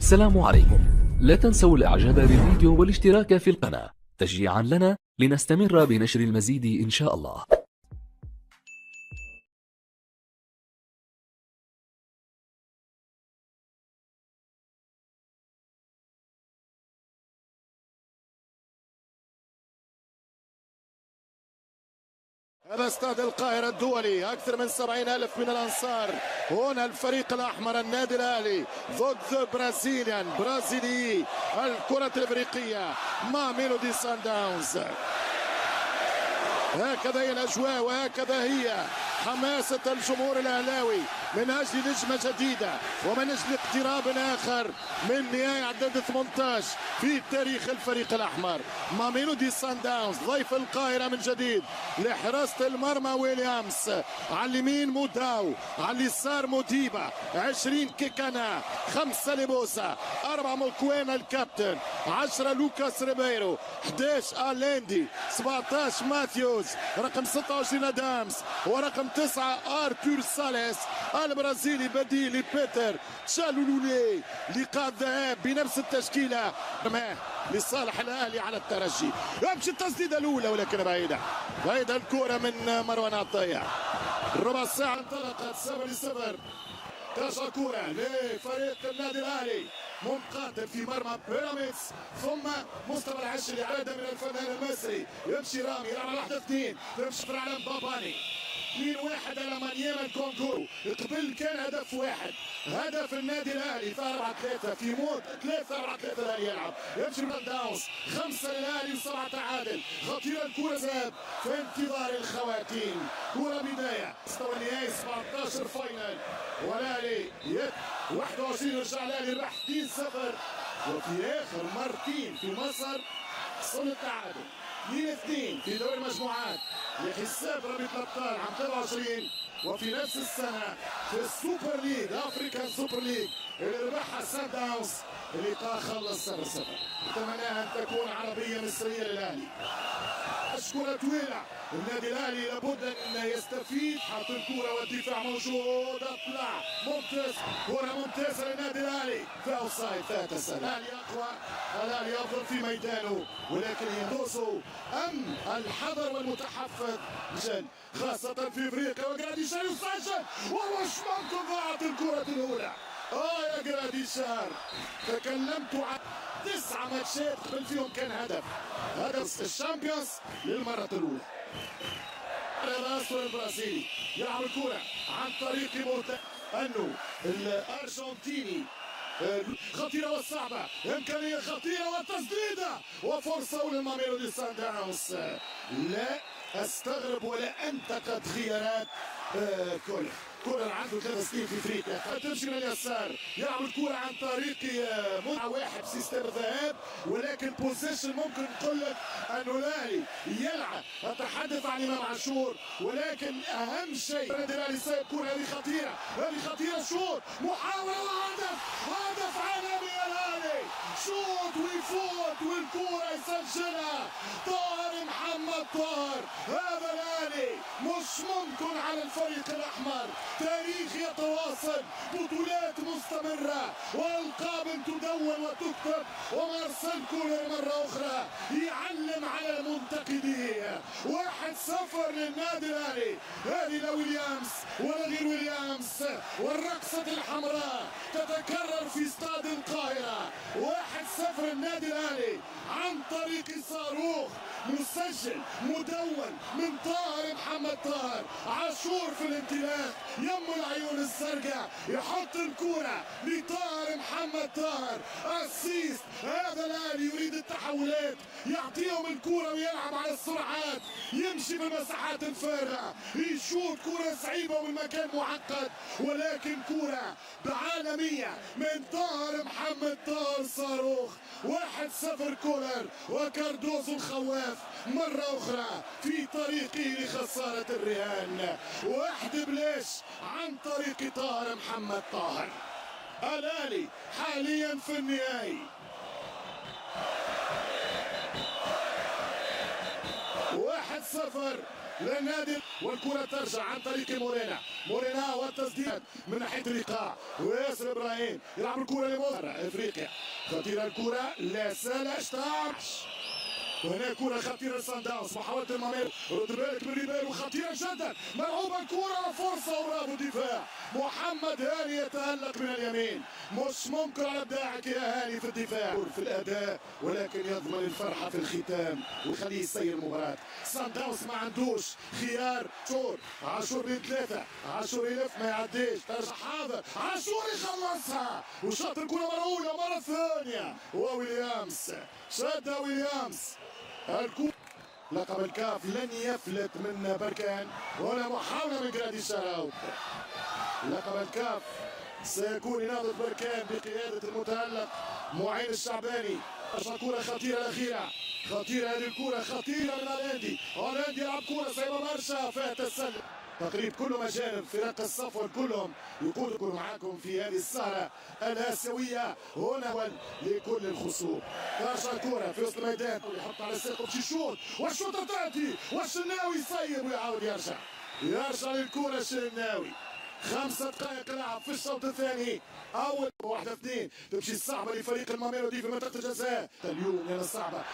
السلام عليكم. لا تنسوا الاعجاب بالفيديو والاشتراك في القناة تشجيعا لنا لنستمر بنشر المزيد إن شاء الله. هذا استاد القاهرة الدولي، أكثر من 70,000 من الأنصار. هنا الفريق الأحمر النادي الأهلي ضد برازيلي الكرة الإفريقية ميلودي سان داونز. هكذا هي الأجواء وهكذا هي حماسة الجمهور الأهلاوي من أجل نجمة جديدة ومن أجل اقتراب آخر من نهاية عدد 18 في تاريخ الفريق الأحمر. ميلودي سان داونز ضيف القاهرة من جديد لحراسة المرمى ويليامز، على اليمين موداو، على اليسار موديبا، 20 كيكانا، 5 ليبوسا، 4 موكوينا الكابتن، 10 لوكاس ريبيرو، 11 أليندي، 17 ماثيوز، رقم 26 أدامز، ورقم 9 أرتور ساليس البرازيلي بديل بيتر تشالولولي. لقاء الذهاب بنفس التشكيلة لصالح الأهلي على الترجي. يمشي التسديدة الأولى ولكن بعيدة الكرة من مروان عطية. ربع ساعة انطلقت 7-0. ترجع كرة لفريق النادي الأهلي منقاتل في مرمى بيراميدز، ثم مصطفى العشري عادة من الفنان المصري. يمشي رامي يلعب على 1-2، يمشي في على باباني 2-1 على مانياما الكونغو. قبل كان هدف واحد، هدف النادي الاهلي في 4-3 في مود 3-4-3 الاهلي يلعب. يمشي من داونز 5 للاهلي و7 تعادل. خطيره الكره ذهب في انتظار الخواتيم. كره بدايه مستوى النهائي 17 فاينل والاهلي 21 رجع الاهلي ربح 2-0. وفي اخر مرتين في مصر حصل التعادل 2-2 في دوري المجموعات لحساب رابطة الأبطال عام 23، وفي نفس السنة في السوبر ليج أفريكان سوبر ليج اللي ربحها سان داونز. اللقاء خلص 0-0. أتمنى أن تكون عربية مصرية للأهلي. كرة طويلة النادي الأهلي لابد أن يستفيد. حط الكرة والدفاع موجود، اطلع ممتاز، كرة ممتازة للنادي الأهلي في أوفسايد. فات سنة الأهلي أقوى، الأهلي أفضل في ميدانه، ولكن يدوسه أم الحذر والمتحفظ جل خاصة في إفريقيا. وجراديشار يسجل ومش ممكن ضاعت الكرة الأولى. يا جراديشار، تكلمت عن 9 ماتشات قبل فيهم كان هدف الشامبيونز للمرة الأولى. الأسطورة البرازيلي يلعب الكرة عن طريق أنه الأرجنتيني. خطيرة والصعبة، إمكانية خطيرة والتسديدة وفرصة للميلودي سان داونز. لا أستغرب ولا أنتقد خيارات كولر عنده 3 سنين في افريقيا. تمشي من اليسار، يلعب الكرة عن طريق متعة واحد سيستم الذهاب، ولكن بوزيشن ممكن نقول لك انه الاهلي يلعب. اتحدث عن امام عاشور، ولكن اهم شيء النادي الاهلي الكرة هذه خطيرة، شوط محاولة وهدف عالمي. الاهلي شوط ويفوت والكرة يسجلها طاهر محمد طاهر. هذا الاهلي مش ممكن على الفريق الاحمر. تاريخ يتواصل، بطولات مستمرة والقاب تدون وتكتب. ومارسيل كولر مرة أخرى يعلم على المنتقدين. 1-0 للنادي الأهلي. هذه لا ويليامز ولا غير ويليامز، والرقصة الحمراء تتكرر في استاد القاهرة. 1-0 النادي الأهلي عن طريق صاروخ مسجل مدون من طاهر محمد طاهر. عاشور في الانطلاق يم العيون الزرقاء يحط الكرة لطاهر محمد طاهر. اسيست. هذا الاهلي يريد التحولات، يعطيهم الكرة ويلعب على السرعات، يمشي بالمساحات الفارغة، يشوط كرة صعيبة والمكان معقد، ولكن كرة بعالمية من طاهر محمد طاهر. صاروخ. 1-0 كولر وكاردوزو الخواف مرة أخرى في طريقه لخسارة الرهان. 1-0 عن طريق طاهر محمد طاهر. الأهلي حاليا في النهائي. 1-0 للنادي، والكرة ترجع عن طريق مورينا والتسديد من ناحية الإيقاع، وياسر إبراهيم يلعب الكرة لمصر إفريقيا. خطيرة الكرة لسالاش تاعش، وهنا كرة خطيرة لسان داونز، محاولة المامير، رد بالك من ريبيرو، خطيرة جدا، ملعوبة الكرة، فرصة ورافو دفاع، محمد هاني يتألق من اليمين، مش ممكن على ابداعك يا هاني في الدفاع في الأداء، ولكن يضمن الفرحة في الختام ويخليه يسير المباراة. سان داونز ما عندوش خيار، عاشور من 3، عاشور يلف ما يعديش، ترجع حاضر، عاشور يخلصها، وشاط الكرة مرة أولى مرة ثانية، وويليامز شادها ويليامز. لقب الكاف لن يفلت من بركان، ولا محاولة من جرادي شاراوت. لقب الكاف سيكون لنهضة بركان بقيادة المتألق معين الشعباني. كرة خطيرة الأخيرة، خطيرة هذه الكرة، خطيرة من هولندي يلعب كرة صعبة برشا فيها تسلل. تقريب كل مجانب فرق الصفوة كلهم يقودكم معاكم في هذه السهرة الآسيوية هنا لكل الخصوم. ترجع الكرة في وسط الميدان، يحط على ساقه باش يشوط، والشوطة تأتي، والشناوي يصيب ويعاود يرجع للكرة الشناوي. 5 دقائق لعب في الشوط الثاني، اول 1-2 تمشي الصعبه لفريق الماميلودي في منطقه الجزاء. اليوم هنا صعبه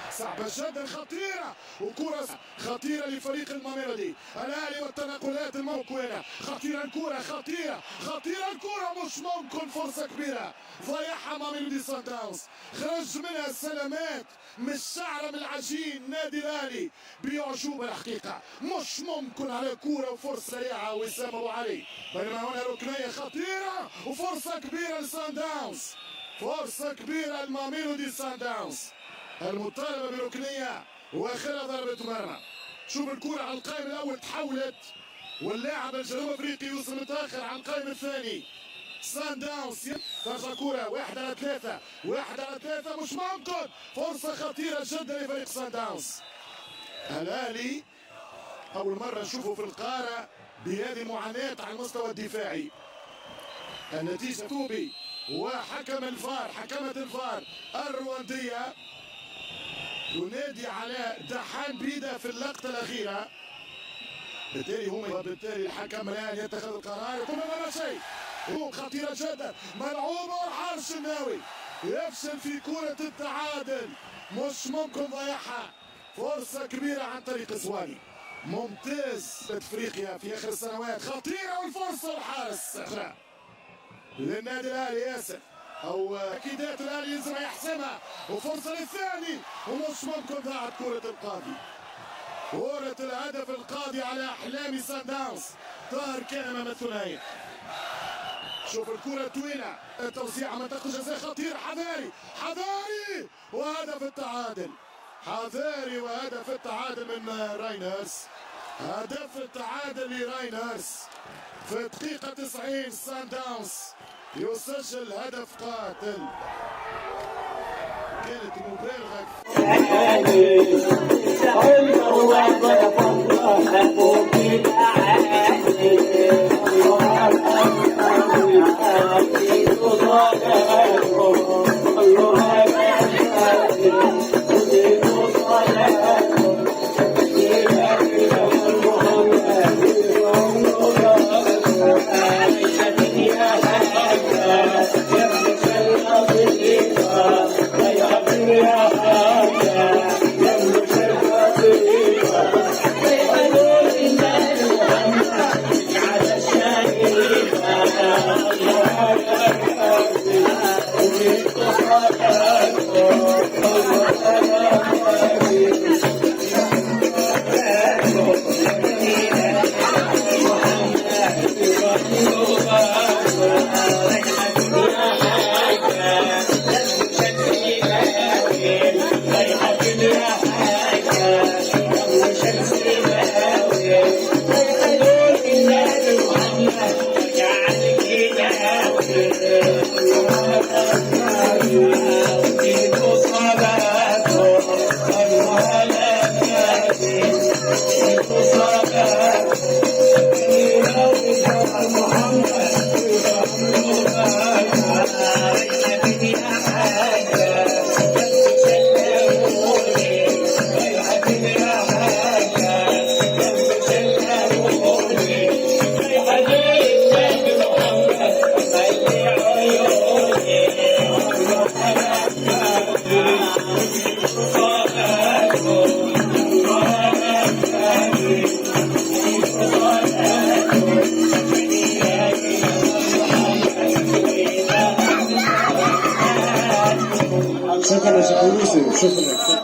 جدا، خطيره، وكره خطيره لفريق الماميلودي. الاهلي والتنقلات الممكنه، خطيره الكره، خطيره الكره، مش ممكن، فرصه كبيره ضيعها ماميلودي سان داونز، خرج منها سلامات من الشعره من العجين. نادي الاهلي بيعجوبه الحقيقه، مش ممكن على كوره وفرصه سريعه وسام ابو علي، بينما هنا ركنيه خطيره وفرصه كبيره لسان داونز، فرصه كبيره لماميلودي سان داونز، المطالبه بركنيه واخرها ضربه مرمى. شوف الكره على القائم الاول تحولت، واللاعب الجنوب افريقي يوصل متاخر على القائم الثاني. سان داونز ترجع كرة 1-3 مش ممكن، فرصة خطيرة جدا لفريق سان داونز. الأهلي أول مرة نشوفه في القارة بهذه المعاناة على المستوى الدفاعي. النتيجة توبي وحكمة الفار الرواندية تنادي على دحان بيدا في اللقطة الأخيرة، بالتالي الحكم الآن يتخذ القرار. يقوم بهذا شيء خطيرة جدا، ملعوبة، والحارس الشناوي يفشل في كرة التعادل، مش ممكن ضيعها، فرصة كبيرة عن طريق زواني، ممتاز افريقيا في اخر السنوات، خطيرة، والفرصة والحارس للنادي الاهلي ياسر، او اكيدات الاهلي يلزم يحسمها، وفرصة للثاني، ومش ممكن ضاعت كرة القاضي، كرة الهدف القاضي على احلام سان داونز. طاهر كان امام الثنائي، شوف الكرة طويلة، التوزيع منطقة الجزاء خطير، حذاري وهدف التعادل، وهدف التعادل من راينرز، هدف التعادل لراينرز في الدقيقة 90. سان داونز يسجل هدف قاتل، كانت مبالغة. شكرا يا شيخ يوسف، شكرا.